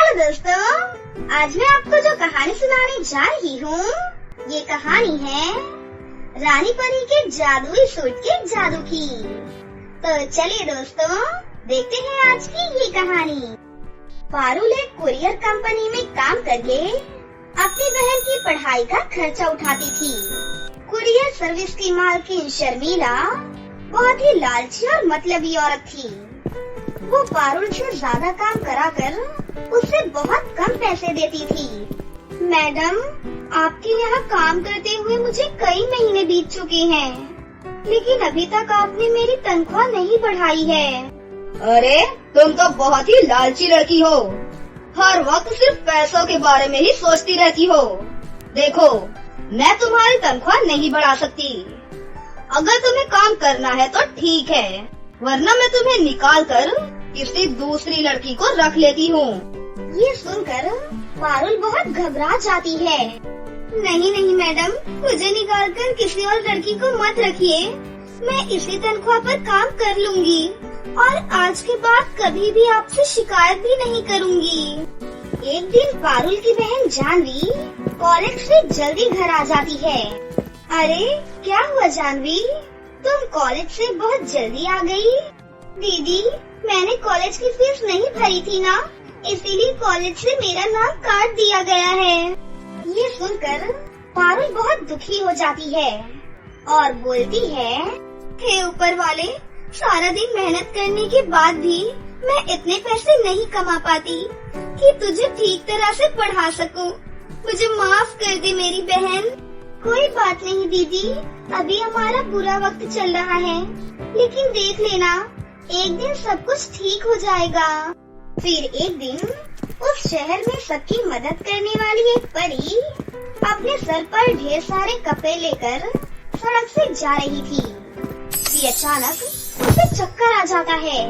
Hello दोस्तों, आज मैं आपको जो कहानी सुनाने जा रही हूँ, ये कहानी है रानी परी के जादुई सूट के जादू की। तो चलिए दोस्तों, देखते हैं आज की ये कहानी। पारुल एक कुरियर कंपनी में काम करके अपनी बहन की पढ़ाई का खर्चा उठाती थी। कुरियर सर्विस की मालकिन शर्मिला बहुत ही लालची और मतलबी औरत थी। वो पारुल से ज्यादा काम कराकर उससे बहुत कम पैसे देती थी। मैडम, आपके यहाँ काम करते हुए मुझे कई महीने बीत चुके हैं, लेकिन अभी तक आपने मेरी तनख्वाह नहीं बढ़ाई है। अरे, तुम तो बहुत ही लालची लड़की हो। हर वक्त सिर्फ पैसों के बारे में ही सोचती रहती हो। देखो, मैं तुम्हारी तनख्वाह नहीं बढ़ा सकती। अगर तुम्हें काम करना है तो ठीक है, वरना मैं तुम्हें निकाल कर किसी दूसरी लड़की को रख लेती हूँ। ये सुनकर पारुल बहुत घबरा जाती है। नहीं मैडम, मुझे निकाल कर किसी और लड़की को मत रखिए। मैं इसी तनख्वाह पर काम कर लूंगी और आज के बाद कभी भी आपसे शिकायत भी नहीं करूंगी। एक दिन पारुल की बहन जानवी कॉलेज से जल्दी घर आ जाती है। अरे, क्या हुआ जानवी, तुम कॉलेज से बहुत जल्दी आ गई? दीदी, मैंने कॉलेज की फीस नहीं भरी थी ना, इसीलिए कॉलेज से मेरा नाम काट दिया गया है। ये सुनकर पारुल बहुत दुखी हो जाती है और बोलती है, हे ऊपर वाले, सारा दिन मेहनत करने के बाद भी मैं इतने पैसे नहीं कमा पाती कि तुझे ठीक तरह से पढ़ा सकूं। मुझे माफ कर दे मेरी बहन। कोई बात नहीं दीदी, अभी हमारा बुरा वक्त चल रहा है, लेकिन देख लेना, एक दिन सब कुछ ठीक हो जाएगा। फिर एक दिन उस शहर में सबकी मदद करने वाली एक परी अपने सर पर ढेर सारे कपड़े लेकर सड़क से जा रही थी कि अचानक उसे चक्कर आ जाता है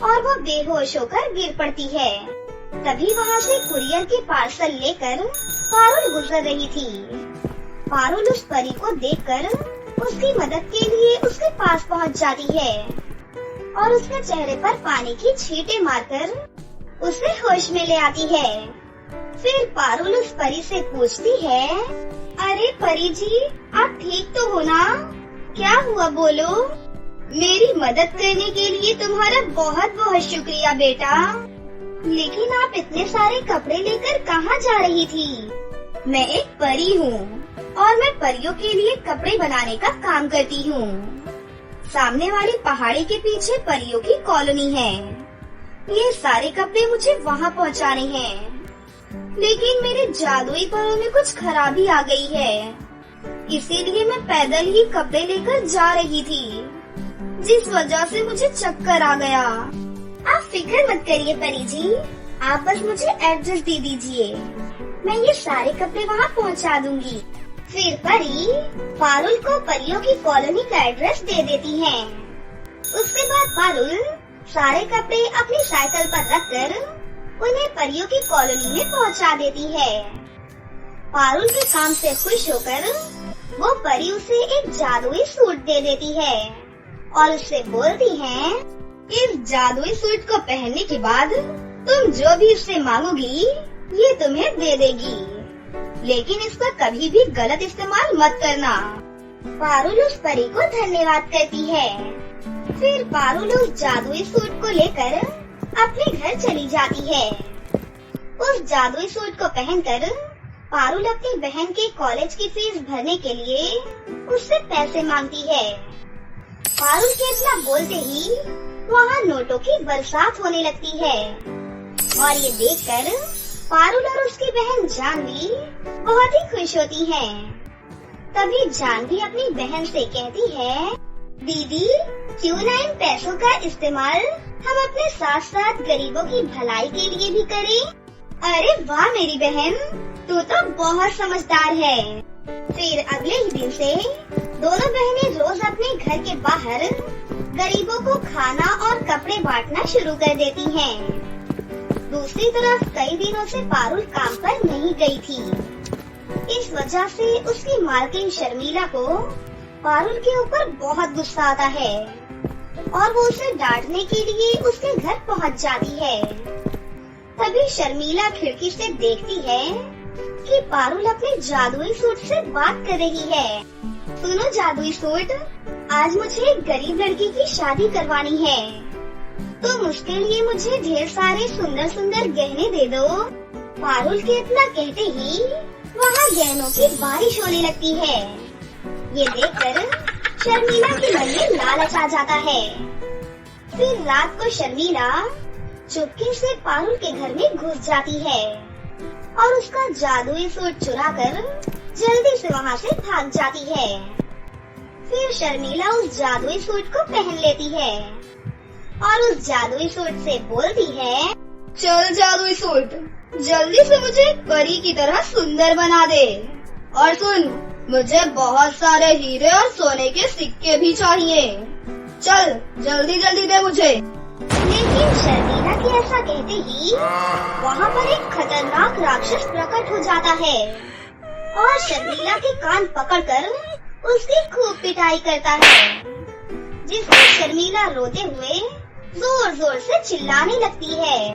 और वो बेहोश होकर गिर पड़ती है। तभी वहाँ से कुरियर के पार्सल लेकर पारुल गुजर रही थी। पारुल उस परी को देखकर उसकी मदद के लिए उसके पास पहुँच जाती है और उसके चेहरे पर पानी की छींटे मारकर उसे होश में ले आती है। फिर पारुल उस परी से पूछती है, अरे परी जी, आप ठीक तो हो ना? क्या हुआ, बोलो। मेरी मदद करने के लिए तुम्हारा बहुत बहुत शुक्रिया बेटा, लेकिन आप इतने सारे कपड़े लेकर कहाँ जा रही थी? मैं एक परी हूँ और मैं परियों के लिए कपड़े बनाने का काम करती हूँ। सामने वाली पहाड़ी के पीछे परियों की कॉलोनी है। ये सारे कपड़े मुझे वहाँ पहुँचाने हैं, लेकिन मेरे जादुई परों में कुछ खराबी आ गई है, इसीलिए मैं पैदल ही कपड़े लेकर जा रही थी, जिस वजह से मुझे चक्कर आ गया। आप फिक्र मत करिए परी जी, आप बस मुझे एड्रेस दे दीजिए, मैं ये सारे कपड़े वहाँ पहुँचा दूंगी। फिर परी पारुल को परियों की कॉलोनी का एड्रेस दे देती है। उसके बाद पारुल सारे कपड़े अपनी साइकिल पर रखकर उन्हें परियों की कॉलोनी में पहुंचा देती है। पारुल के काम से खुश होकर वो परी उसे एक जादुई सूट दे देती है और उससे बोलती है, इस जादुई सूट को पहनने के बाद तुम जो भी इससे मांगोगी ये तुम्हें दे देगी, लेकिन इसका कभी भी गलत इस्तेमाल मत करना। पारुल उस परी को धन्यवाद करती है। फिर पारुल उस जादुई सूट को लेकर अपने घर चली जाती है। उस जादुई सूट को पहनकर पारुल अपनी बहन के कॉलेज की फीस भरने के लिए उससे पैसे मांगती है। पारुल के इतना बोलते ही वहाँ नोटों की बरसात होने लगती है और ये देखकर पारुल और उसकी बहन जानवी बहुत ही खुश होती है। तभी जानवी अपनी बहन से कहती है, दीदी, क्यों ना इन पैसों का इस्तेमाल हम अपने साथ साथ गरीबों की भलाई के लिए भी करें। अरे वाह मेरी बहन, तू तो बहुत समझदार है। फिर अगले ही दिन से दोनों बहनें रोज अपने घर के बाहर गरीबों को खाना और कपड़े बांटना शुरू कर देती हैं। दूसरी तरफ कई दिनों से पारुल काम पर नहीं गई थी। इस वजह से उसकी मालकिन शर्मिला को पारुल के ऊपर बहुत गुस्सा आता है और वो उसे डांटने के लिए उसके घर पहुंच जाती है। तभी शर्मिला खिड़की से देखती है कि पारुल अपने जादुई सूट से बात कर रही है। सुनो जादुई सूट, आज मुझे एक गरीब लड़की की शादी करवानी है, तुम उसके लिए मुझे ढेर सारे सुंदर सुंदर गहने दे दो। पारुल के इतना कहते ही वहाँ गहनों की बारिश होने लगती है। ये देखकर शर्मिला के मन में लालच आ जाता है। फिर रात को शर्मिला चुपके से पारुल के घर में घुस जाती है और उसका जादुई सूट चुराकर जल्दी से वहाँ से भाग जाती है। फिर शर्मिला उस जादुई सूट को पहन लेती है और उस जादुई सूट से बोलती है, चल जादुई सूट, जल्दी से मुझे परी की तरह सुंदर बना दे। और सुन, मुझे बहुत सारे हीरे और सोने के सिक्के भी चाहिए। चल जल्दी जल्दी दे मुझे। लेकिन शर्मिला के ऐसा कहते ही वहाँ पर एक खतरनाक राक्षस प्रकट हो जाता है और शर्मिला के कान पकड़कर उसकी खूब पिटाई करता है, जिससे शर्मिला रोते हुए जोर जोर से चिल्लाने लगती है।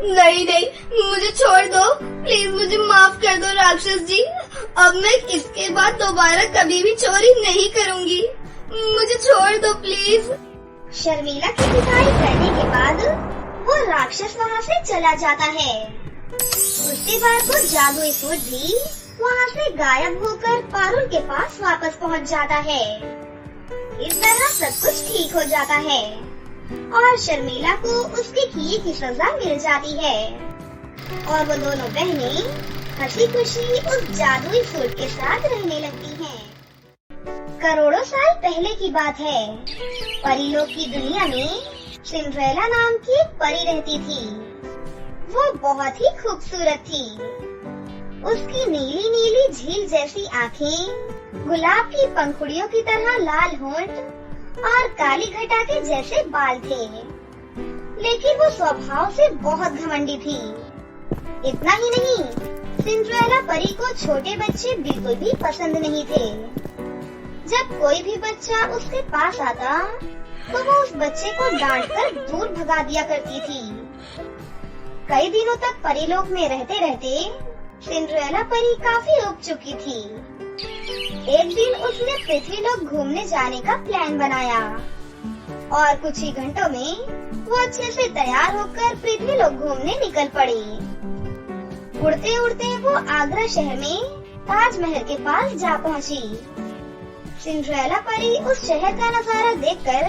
नहीं नहीं, मुझे छोड़ दो, प्लीज मुझे माफ कर दो राक्षस जी। अब मैं इसके बाद दोबारा कभी भी चोरी नहीं करूँगी, मुझे छोड़ दो प्लीज। शर्मिला की पिटाई करने के बाद वो राक्षस वहाँ से चला जाता है। उसके बाद वो जादुई सूट भी वहाँ से गायब होकर पारुल के पास वापस पहुँच जाता है। इस तरह सब कुछ ठीक हो जाता है और शर्मिला को उसके किए की सजा मिल जाती है और वो दोनों बहनें हंसी खुशी उस जादुई सूट के साथ रहने लगती हैं। करोड़ों साल पहले की बात है। परीलोक की दुनिया में सिंड्रेला नाम की एक परी रहती थी। वो बहुत ही खूबसूरत थी। उसकी नीली नीली झील जैसी आँखें, गुलाब की पंखुड़ियों की तरह लाल होंठ और काली घटा के जैसे बाल थे। लेकिन वो स्वभाव से बहुत घमंडी थी। इतना ही नहीं, सिंड्रेला परी को छोटे बच्चे बिल्कुल भी पसंद नहीं थे। जब कोई भी बच्चा उसके पास आता तो वो उस बच्चे को डांटकर दूर भगा दिया करती थी। कई दिनों तक परीलोक में रहते रहते सिंड्रेला परी काफी ऊब चुकी थी। एक दिन उसने पृथ्वीलोक घूमने जाने का प्लान बनाया और कुछ ही घंटों में वो अच्छे से तैयार होकर पृथ्वीलोक घूमने निकल पड़ी। उड़ते उड़ते वो आगरा शहर में ताजमहल के पास जा पहुंची। सिंड्रेला परी उस शहर का नजारा देखकर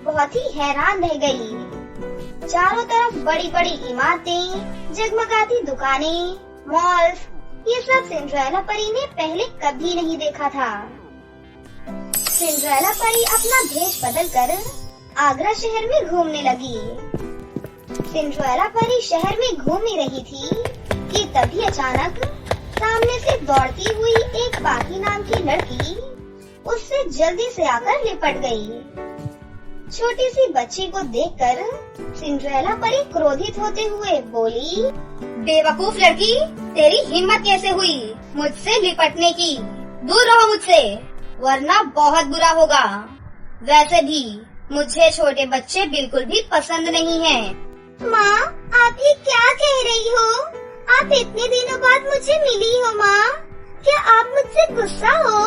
बहुत ही हैरान रह गई। चारों तरफ बड़ी बड़ी इमारतें, जगमगाती दुकानें, मॉल्स, ये सब सिंड्रेला परी ने पहले कभी नहीं देखा था। सिंड्रेला परी अपना भेष बदलकर आगरा शहर में घूमने लगी। सिंड्रेला परी शहर में घूम ही रही थी कि तभी अचानक सामने से दौड़ती हुई एक पाखी नाम की लड़की उससे जल्दी से आकर लिपट गई। छोटी सी बच्ची को देखकर सिंड्रेला परी क्रोधित होते हुए बोली, बेवकूफ लड़की, तेरी हिम्मत कैसे हुई मुझसे लिपटने की? दूर रहो मुझसे, वरना बहुत बुरा होगा। वैसे भी मुझे छोटे बच्चे बिल्कुल भी पसंद नहीं हैं। माँ, आप ये क्या कह रही हो? आप इतने दिनों बाद मुझे मिली हो माँ। क्या आप मुझसे गुस्सा हो?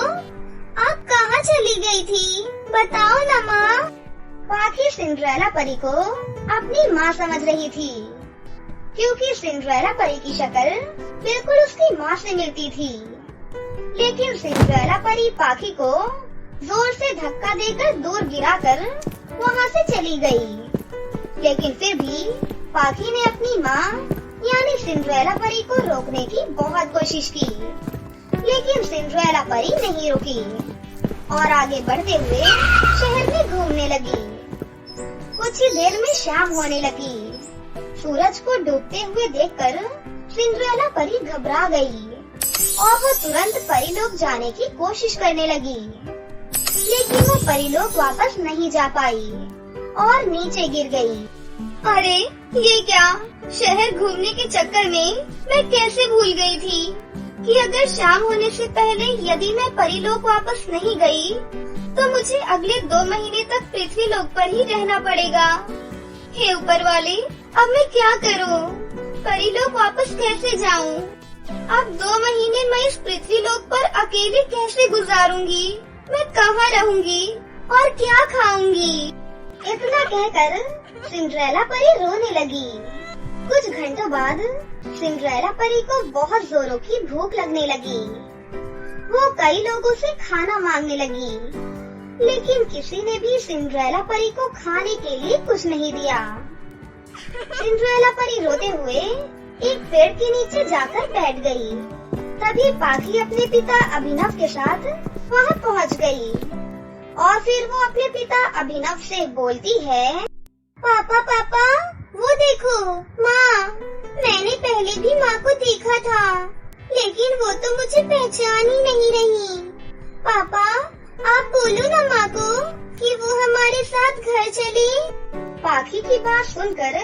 आप कहाँ चली गई थी? बताओ ना माँ। पाखी सिंड्रेला परी को अपनी माँ समझ रही थी, क्योंकि सिंड्रेला परी की शक्ल बिल्कुल उसकी माँ से मिलती थी। लेकिन सिंड्रेला परी पाखी को जोर से धक्का देकर दूर गिराकर वहाँ से चली गई। लेकिन फिर भी पाखी ने अपनी माँ यानी सिंड्रेला परी को रोकने की बहुत कोशिश की, लेकिन सिंड्रेला परी नहीं रुकी और आगे बढ़ते हुए शहर में घूमने लगी। कुछ ही देर में शाम होने लगी। सूरज को डूबते हुए देखकर सिंड्रेला परी घबरा गई और वो तुरंत परीलोक जाने की कोशिश करने लगी। लेकिन वो परीलोक वापस नहीं जा पाई और नीचे गिर गई। अरे ये क्या? शहर घूमने के चक्कर में मैं कैसे भूल गई थी कि अगर शाम होने से पहले यदि मैं परीलोक वापस नहीं गई तो मुझे अगले 2 महीने तक पृथ्वीलोक पर ही रहना पड़ेगा। हे ऊपर वाले, अब मैं क्या करूं? परीलोक वापस कैसे जाऊं? अब 2 महीने मैं इस पृथ्वी लोक पर अकेले कैसे गुजारूंगी? मैं कहाँ रहूंगी और क्या खाऊंगी? इतना कहकर सिंड्रेला परी रोने लगी। कुछ घंटों बाद सिंड्रेला परी को बहुत जोरों की भूख लगने लगी। वो कई लोगों से खाना मांगने लगी, लेकिन किसी ने भी सिंड्रेला परी को खाने के लिए कुछ नहीं दिया। सिंड्रेला परी रोते हुए एक पेड़ के नीचे जाकर बैठ गई। तभी पाखी अपने पिता अभिनव के साथ वहाँ पहुँच गई और फिर वो अपने पिता अभिनव से बोलती है, पापा पापा, वो देखो माँ, मैंने पहले भी माँ को देखा था, लेकिन वो तो मुझे पहचान ही नहीं रही। पापा, आप बोलो ना माँ को कि वो हमारे साथ घर चले। पाखी की बात सुनकर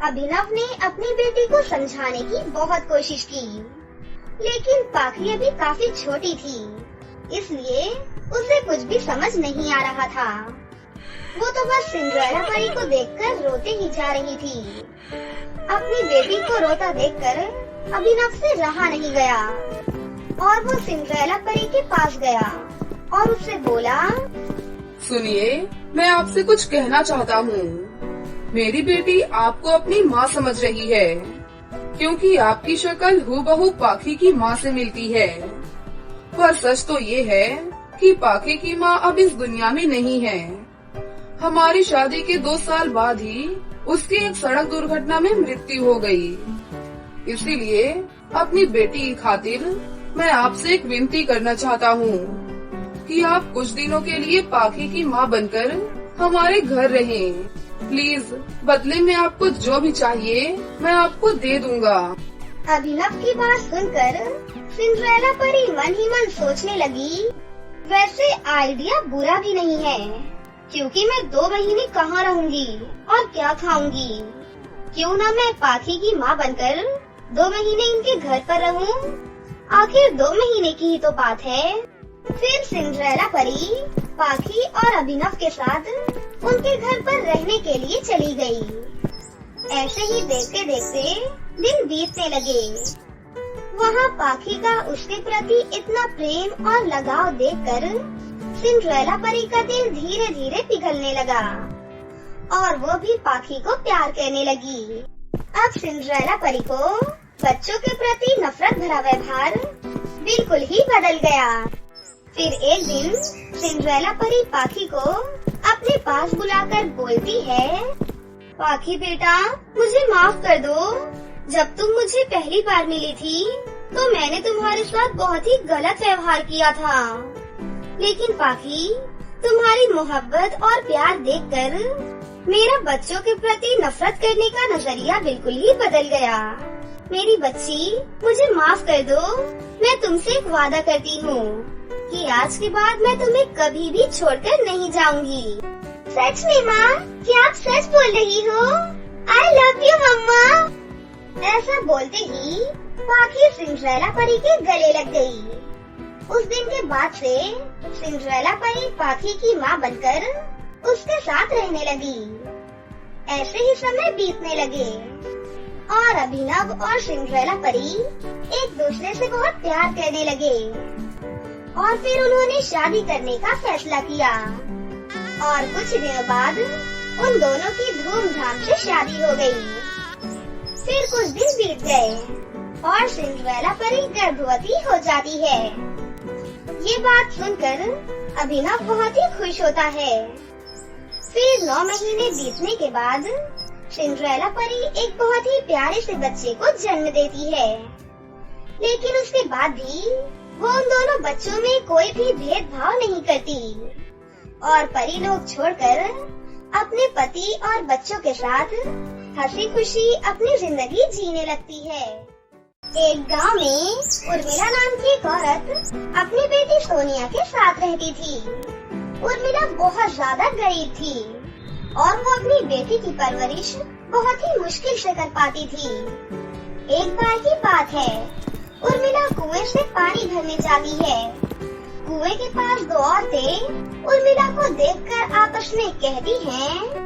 अभिनव ने अपनी बेटी को समझाने की बहुत कोशिश की, लेकिन पाखी अभी काफी छोटी थी, इसलिए उसे कुछ भी समझ नहीं आ रहा था। वो तो बस सिंड्रेला परी को देखकर रोते ही जा रही थी। अपनी बेटी को रोता देखकर अभिनव से रहा नहीं गया और वो सिंड्रेला परी के पास गया और उससे बोला, सुनिए, मैं आपसे कुछ कहना चाहता हूँ। मेरी बेटी आपको अपनी माँ समझ रही है, क्योंकि आपकी शक्ल हूबहू पाखी की माँ से मिलती है। पर सच तो ये है कि पाखी की माँ अब इस दुनिया में नहीं है। हमारी शादी के 2 साल बाद ही उसकी एक सड़क दुर्घटना में मृत्यु हो गई। इसीलिए अपनी बेटी की खातिर मैं आपसे एक विनती करना चाहता हूँ कि आप कुछ दिनों के लिए पाखी की माँ बनकर हमारे घर रहें। प्लीज, बदले में आपको जो भी चाहिए मैं आपको दे दूंगा। अभिनव की बात सुनकर सिंड्रेला परी मन ही मन सोचने लगी, वैसे आइडिया बुरा भी नहीं है, क्योंकि मैं 2 महीने कहाँ रहूंगी और क्या खाऊंगी। क्यों ना मैं पाखी की माँ बनकर 2 महीने इनके घर पर रहूं। आखिर 2 महीने की ही तो बात है। फिर सिंड्रेला परी पाखी और अभिनव के साथ उनके घर पर रहने के लिए चली गई। ऐसे ही देखते देखते दिन बीतने लगे। वहाँ पाखी का उसके प्रति इतना प्रेम और लगाव देखकर सिंड्रेला परी का दिल धीरे धीरे पिघलने लगा और वो भी पाखी को प्यार करने लगी। अब सिंड्रेला परी को बच्चों के प्रति नफरत भरा व्यवहार बिल्कुल ही बदल गया। फिर एक दिन सिंड्रेला परी पाखी को अपने पास बुलाकर बोलती है, पाखी बेटा, मुझे माफ कर दो। जब तुम मुझे पहली बार मिली थी तो मैंने तुम्हारे साथ बहुत ही गलत व्यवहार किया था, लेकिन पाखी, तुम्हारी मोहब्बत और प्यार देखकर मेरा बच्चों के प्रति नफरत करने का नजरिया बिल्कुल ही बदल गया। मेरी बच्ची, मुझे माफ कर दो। मैं तुमसे एक वादा करती हूँ कि आज के बाद मैं तुम्हें कभी भी छोड़कर नहीं जाऊंगी। सच में माँ? क्या आप सच बोल रही हो? आई लव यू मम्मा। ऐसा बोलते ही पाखी सिंड्रेला परी के गले लग गई। उस दिन के बाद से सिंड्रेला परी पाखी की माँ बनकर उसके साथ रहने लगी। ऐसे ही समय बीतने लगे और अभिनव और सिंड्रेला परी एक दूसरे से बहुत प्यार करने लगे और फिर उन्होंने शादी करने का फैसला किया। और कुछ दिनों बाद उन दोनों की धूमधाम से शादी हो गई। फिर कुछ दिन बीत गए और सिंड्रेला परी गर्भवती हो जाती है। ये बात सुनकर अभिनव बहुत ही खुश होता है। फिर 9 महीने बीतने के बाद सिंड्रेला परी एक बहुत ही प्यारे से बच्चे को जन्म देती है, लेकिन उसके बाद भी वो उन दोनों बच्चों में कोई भी भेदभाव नहीं करती और परी लोग छोड़कर अपने पति और बच्चों के साथ हंसी खुशी अपनी जिंदगी जीने लगती है। एक गांव में उर्मिला नाम की एक औरत अपनी बेटी सोनिया के साथ रहती थी। उर्मिला बहुत ज्यादा गरीब थी और वो अपनी बेटी की परवरिश बहुत ही मुश्किल से कर पाती थी। एक बार की बात है, उर्मिला कुएं से पानी भरने जाती है। कुएं के पास 2 औरतें उर्मिला को देखकर आपस में कहती हैं,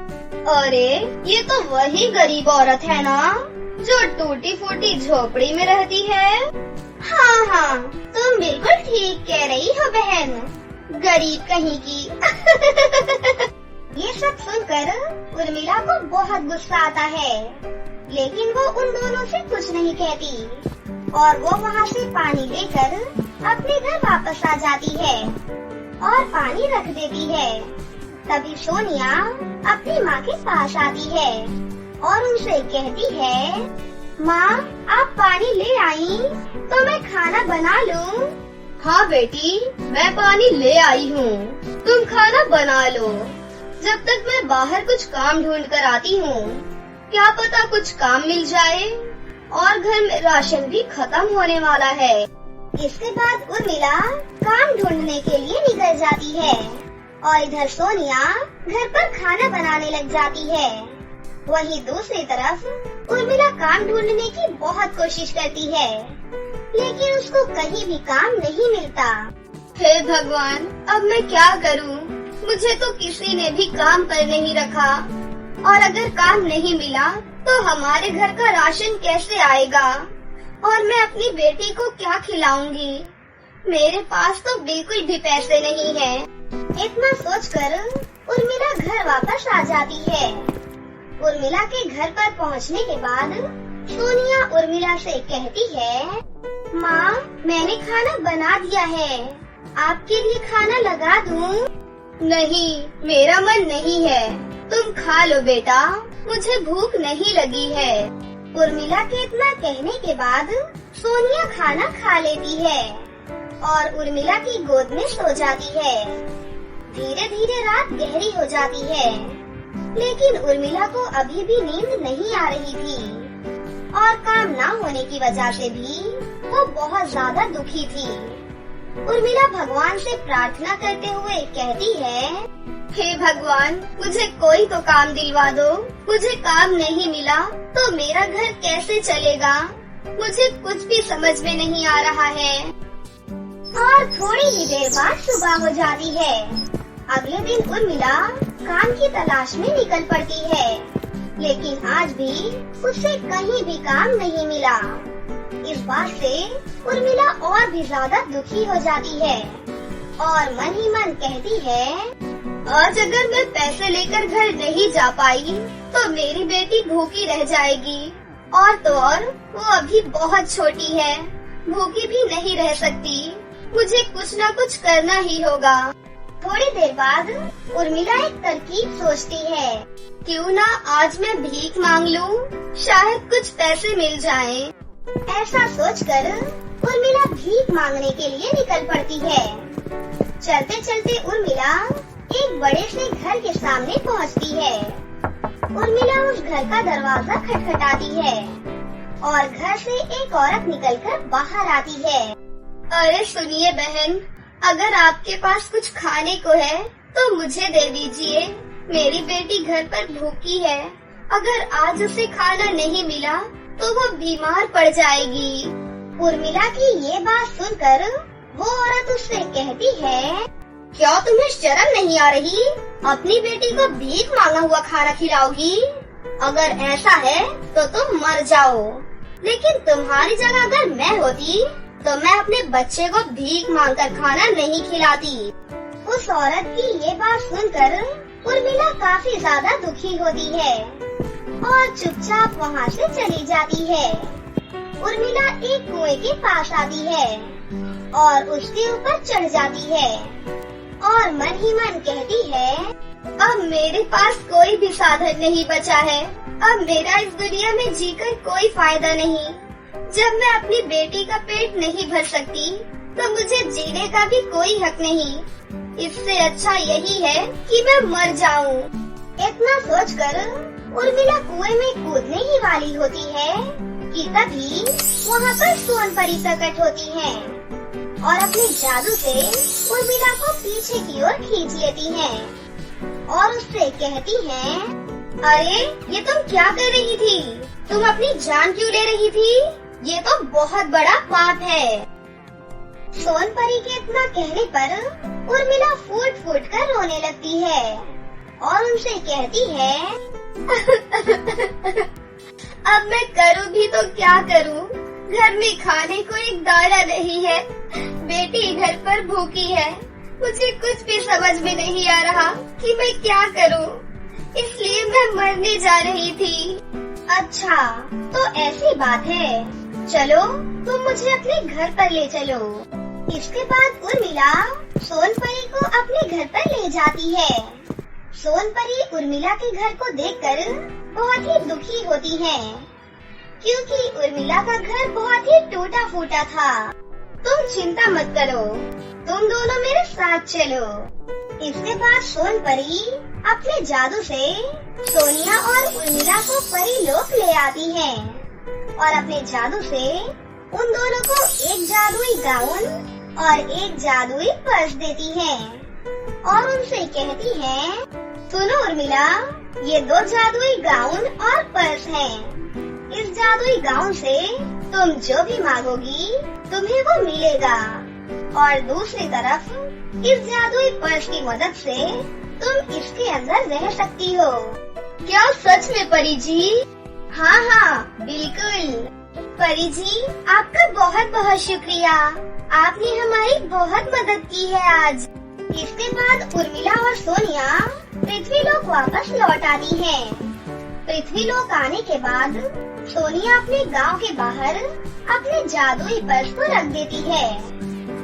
अरे ये तो वही गरीब औरत है ना जो टूटी फूटी झोपड़ी में रहती है। हाँ हाँ, तुम बिल्कुल ठीक कह रही हो बहन, गरीब कहीं की। ये सब सुनकर उर्मिला को बहुत गुस्सा आता है, लेकिन वो उन दोनों से कुछ नहीं कहती और वो वहाँ से पानी लेकर अपने घर वापस आ जाती है और पानी रख देती है। तभी सोनिया अपनी माँ के पास आती है और उनसे कहती है, माँ आप पानी ले आई तो मैं खाना बना लूँ? हाँ बेटी, मैं पानी ले आई हूँ, तुम खाना बना लो। जब तक मैं बाहर कुछ काम ढूंढ कर आती हूँ, क्या पता कुछ काम मिल जाए, और घर में राशन भी खत्म होने वाला है। इसके बाद उर्मिला काम ढूंढने के लिए निकल जाती है और इधर सोनिया घर पर खाना बनाने लग जाती है। वहीं दूसरी तरफ उर्मिला काम ढूंढने की बहुत कोशिश करती है, लेकिन उसको कहीं भी काम नहीं मिलता। हे भगवान, अब मैं क्या करूँ? मुझे तो किसी ने भी काम पर नहीं रखा, और अगर काम नहीं मिला तो हमारे घर का राशन कैसे आएगा, और मैं अपनी बेटी को क्या खिलाऊंगी? मेरे पास तो बिल्कुल भी पैसे नहीं है। इतना सोचकर उर्मिला घर वापस आ जाती है। उर्मिला के घर पर पहुंचने के बाद सोनिया उर्मिला से कहती है, माँ मैंने खाना बना दिया है, आपके लिए खाना लगा दूँ? नहीं, मेरा मन नहीं है, तुम खा लो बेटा, मुझे भूख नहीं लगी है। उर्मिला के इतना कहने के बाद सोनिया खाना खा लेती है और उर्मिला की गोद में सो जाती है। धीरे धीरे रात गहरी हो जाती है, लेकिन उर्मिला को अभी भी नींद नहीं आ रही थी और काम ना होने की वजह से भी वो बहुत ज्यादा दुखी थी। उर्मिला भगवान से प्रार्थना करते हुए कहती है, हे भगवान, मुझे कोई तो काम दिलवा दो। मुझे काम नहीं मिला तो मेरा घर कैसे चलेगा? मुझे कुछ भी समझ में नहीं आ रहा है। और थोड़ी ही देर बाद सुबह हो जाती है। अगले दिन उर्मिला काम की तलाश में निकल पड़ती है, लेकिन आज भी उसे कहीं भी काम नहीं मिला। इस बात से उर्मिला और भी ज्यादा दुखी हो जाती है और मन ही मन कहती है, आज अगर मैं पैसे लेकर घर नहीं जा पाई तो मेरी बेटी भूखी रह जाएगी, और तो और वो अभी बहुत छोटी है, भूखी भी नहीं रह सकती। मुझे कुछ न कुछ करना ही होगा। थोड़ी देर बाद उर्मिला एक तरकीब सोचती है, क्यों ना आज मैं भीख मांग लूं, शायद कुछ पैसे मिल जाएं। ऐसा सोचकर उर्मिला भीख मांगने के लिए निकल पड़ती है। चलते चलते उर्मिला एक बड़े से घर के सामने पहुंचती है। उर्मिला उस घर का दरवाजा खटखटाती है और घर से एक औरत निकलकर बाहर आती है। अरे सुनिए बहन, अगर आपके पास कुछ खाने को है तो मुझे दे दीजिए। मेरी बेटी घर पर भूखी है, अगर आज उसे खाना नहीं मिला तो वो बीमार पड़ जाएगी। उर्मिला की ये बात सुनकर वो औरत उससे कहती है, क्या तुम्हें शर्म नहीं आ रही? अपनी बेटी को भीख मांगा हुआ खाना खिलाओगी? अगर ऐसा है तो तुम मर जाओ। लेकिन तुम्हारी जगह अगर मैं होती तो मैं अपने बच्चे को भीख मांगकर खाना नहीं खिलाती। उस औरत की ये बात सुनकर उर्मिला काफी ज्यादा दुखी होती है और चुपचाप वहाँ से चली जाती है। उर्मिला एक कुएं के पास आती है और उसके ऊपर चढ़ जाती है और मन ही मन कहती है, अब मेरे पास कोई भी साधन नहीं बचा है, अब मेरा इस दुनिया में जीकर कोई फायदा नहीं। जब मैं अपनी बेटी का पेट नहीं भर सकती तो मुझे जीने का भी कोई हक नहीं। इससे अच्छा यही है कि मैं मर जाऊं। इतना सोचकर उर्मिला कुएं में कूदने ही वाली होती है कि तभी वहाँ पर सोनपरी प्रकट होती है और अपने जादू से उर्मिला को पीछे की ओर खींच लेती हैं और उससे कहती हैं, अरे ये तुम क्या कर रही थी? तुम अपनी जान क्यों ले रही थी? ये तो बहुत बड़ा पाप है। सोनपरी के इतना कहने पर उर्मिला फूट फूट कर रोने लगती है और उनसे कहती है, अब मैं करूँ भी तो क्या करूँ? घर में खाने को एक दाना नहीं है, बेटी घर पर भूखी है। मुझे कुछ भी समझ में नहीं आ रहा कि मैं क्या करूँ, इसलिए मैं मरने जा रही थी। अच्छा, तो ऐसी बात है। चलो, तुम मुझे अपने घर पर ले चलो। इसके बाद उर्मिला सोनपरी को अपने घर पर ले जाती है। सोनपरी उर्मिला के घर को देखकर बहुत ही दुखी होती है, क्योंकि उर्मिला का घर बहुत ही टूटा फूटा था। तुम चिंता मत करो, तुम दोनों मेरे साथ चलो। इसके बाद सोनपरी अपने जादू से सोनिया और उर्मिला को परी लोक ले आती है और अपने जादू से उन दोनों को एक जादुई गाउन और एक जादुई पर्स देती है और उनसे कहती है, सुनो उर्मिला, ये 2 जादुई गाउन और पर्स हैं। इस जादुई गाउन से तुम जो भी मांगोगी तुम्हें वो मिलेगा, और दूसरी तरफ इस जादुई पर्स की मदद से तुम इसके अंदर रह सकती हो। क्या सच में परी जी? हाँ, बिल्कुल। परी जी, आपका बहुत बहुत शुक्रिया। आपने हमारी बहुत मदद की है आज। इसके बाद उर्मिला और सोनिया पृथ्वीलोक वापस लौट आती हैं। पृथ्वीलोक आने के बाद सोनिया अपने गांव के बाहर अपने जादुई पर्स को रख देती है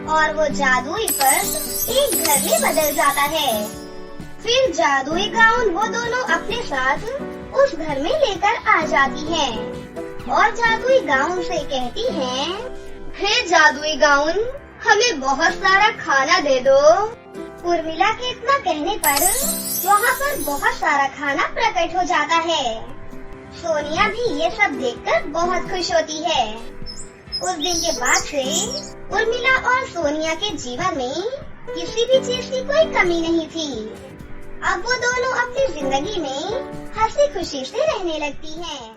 और वो जादुई पर्स एक घर में बदल जाता है। फिर जादुई गाउन वो दोनों अपने साथ उस घर में लेकर आ जाती हैं और जादुई गाउन से कहती हैं, हे जादुई गाउन, हमें बहुत सारा खाना दे दो। उर्मिला के इतना कहने पर वहाँ पर बहुत सारा खाना प्रकट हो जाता है। सोनिया भी ये सब देखकर बहुत खुश होती है। उस दिन के बाद से उर्मिला और सोनिया के जीवन में किसी भी चीज की कोई कमी नहीं थी। अब वो दोनों अपनी जिंदगी में हंसी खुशी से रहने लगती हैं।